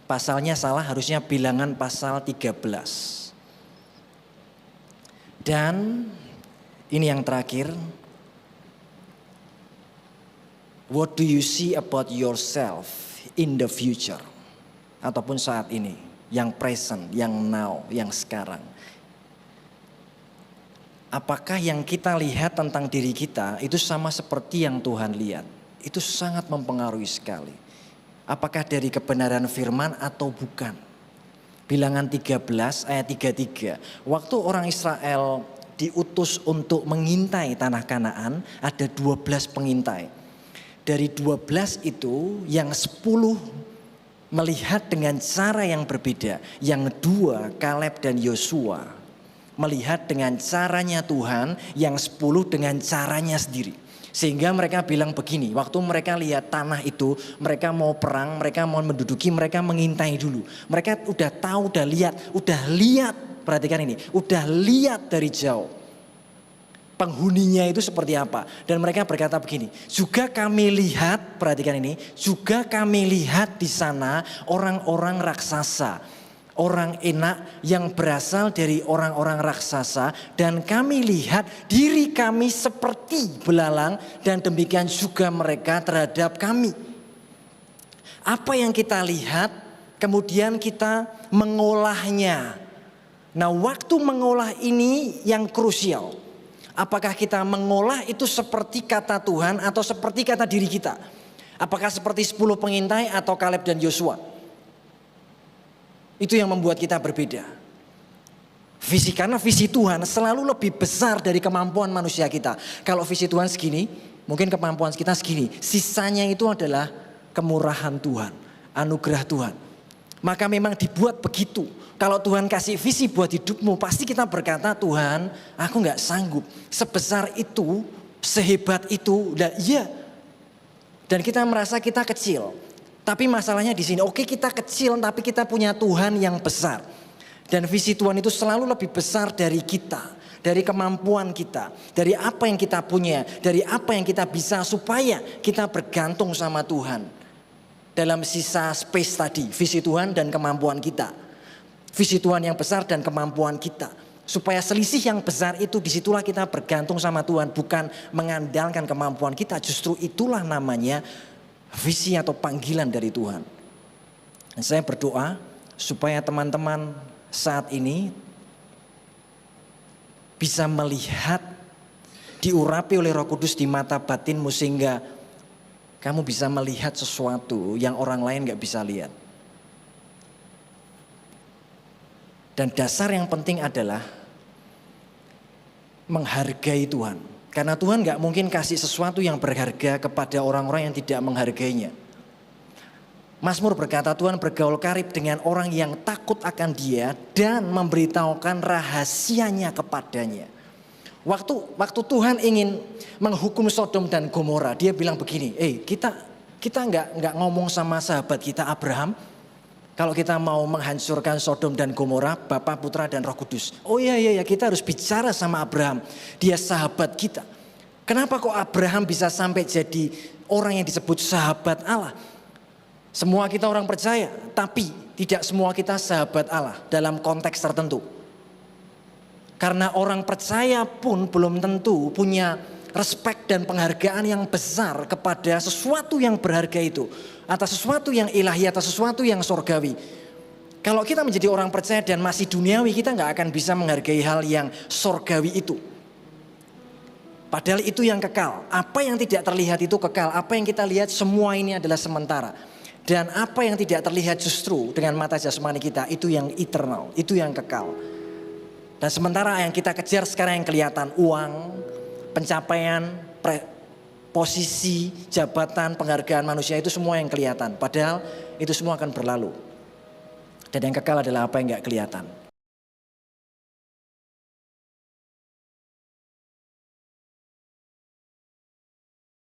Pasalnya salah, harusnya Bilangan pasal 13. Dan ini yang terakhir. What do you see about yourself in the future? Ataupun saat ini, yang present, yang now, yang sekarang. Apakah yang kita lihat tentang diri kita itu sama seperti yang Tuhan lihat? Itu sangat mempengaruhi sekali. Apakah dari kebenaran firman atau bukan? Bilangan 13 ayat 33. Waktu orang Israel diutus untuk mengintai tanah Kanaan, ada 12 pengintai. Dari 12 itu yang 10 melihat dengan cara yang berbeda. Yang 2 Kaleb dan Yosua melihat dengan caranya Tuhan, yang 10 dengan caranya sendiri. Sehingga mereka bilang begini, waktu mereka lihat tanah itu, mereka mau perang, mereka mau menduduki, mereka mengintai dulu. Mereka udah tahu, udah lihat, perhatikan ini, udah lihat dari jauh. Penghuninya itu seperti apa. Dan mereka berkata begini, juga kami lihat, perhatikan ini, juga kami lihat di sana orang-orang raksasa, orang Enak yang berasal dari orang-orang raksasa, dan kami lihat diri kami seperti belalang, dan demikian juga mereka terhadap kami. Apa yang kita lihat, kemudian kita mengolahnya. Nah, waktu mengolah ini yang krusial. Apakah kita mengolah itu seperti kata Tuhan atau seperti kata diri kita? Apakah seperti 10 pengintai atau Kaleb dan Yosua? Itu yang membuat kita berbeda. Karena visi Tuhan selalu lebih besar dari kemampuan manusia kita. Kalau visi Tuhan segini, mungkin kemampuan kita segini. Sisanya itu adalah kemurahan Tuhan, anugerah Tuhan. Maka memang dibuat begitu. Kalau Tuhan kasih visi buat hidupmu, pasti kita berkata, Tuhan, aku gak sanggup. Sebesar itu, sehebat itu, iya. Dan kita merasa kita kecil. Tapi masalahnya di sini, oke kita kecil, tapi kita punya Tuhan yang besar. Dan visi Tuhan itu selalu lebih besar dari kita, dari kemampuan kita, dari apa yang kita punya, dari apa yang kita bisa, supaya kita bergantung sama Tuhan. Dalam sisa space tadi, visi Tuhan dan kemampuan kita. Visi Tuhan yang besar dan kemampuan kita. Supaya selisih yang besar itu, disitulah kita bergantung sama Tuhan. Bukan mengandalkan kemampuan kita. Justru itulah namanya visi atau panggilan dari Tuhan. Dan saya berdoa supaya teman-teman saat ini bisa melihat, diurapi oleh Roh Kudus di mata batinmu, sehingga kamu bisa melihat sesuatu yang orang lain gak bisa lihat. Dan dasar yang penting adalah menghargai Tuhan. Karena Tuhan gak mungkin kasih sesuatu yang berharga kepada orang-orang yang tidak menghargainya. Mazmur berkata, Tuhan bergaul karib dengan orang yang takut akan Dia dan memberitahukan rahasianya kepadanya. Waktu Tuhan ingin menghukum Sodom dan Gomora, Dia bilang begini, kita nggak ngomong sama sahabat kita Abraham. Kalau kita mau menghancurkan Sodom dan Gomora, Bapa, Putra dan Roh Kudus. Oh iya, kita harus bicara sama Abraham. Dia sahabat kita. Kenapa kok Abraham bisa sampai jadi orang yang disebut sahabat Allah? Semua kita orang percaya, tapi tidak semua kita sahabat Allah dalam konteks tertentu. Karena orang percaya pun belum tentu punya respek dan penghargaan yang besar kepada sesuatu yang berharga itu. Atau sesuatu yang ilahi, atau sesuatu yang sorgawi. Kalau kita menjadi orang percaya dan masih duniawi, kita gak akan bisa menghargai hal yang sorgawi itu. Padahal itu yang kekal. Apa yang tidak terlihat itu kekal. Apa yang kita lihat semua ini adalah sementara. Dan apa yang tidak terlihat justru dengan mata jasmani kita, itu yang eternal, itu yang kekal. Dan sementara yang kita kejar sekarang yang kelihatan, uang, pencapaian, posisi, jabatan, penghargaan manusia, itu semua yang kelihatan. Padahal itu semua akan berlalu. Dan yang kekal adalah apa yang gak kelihatan.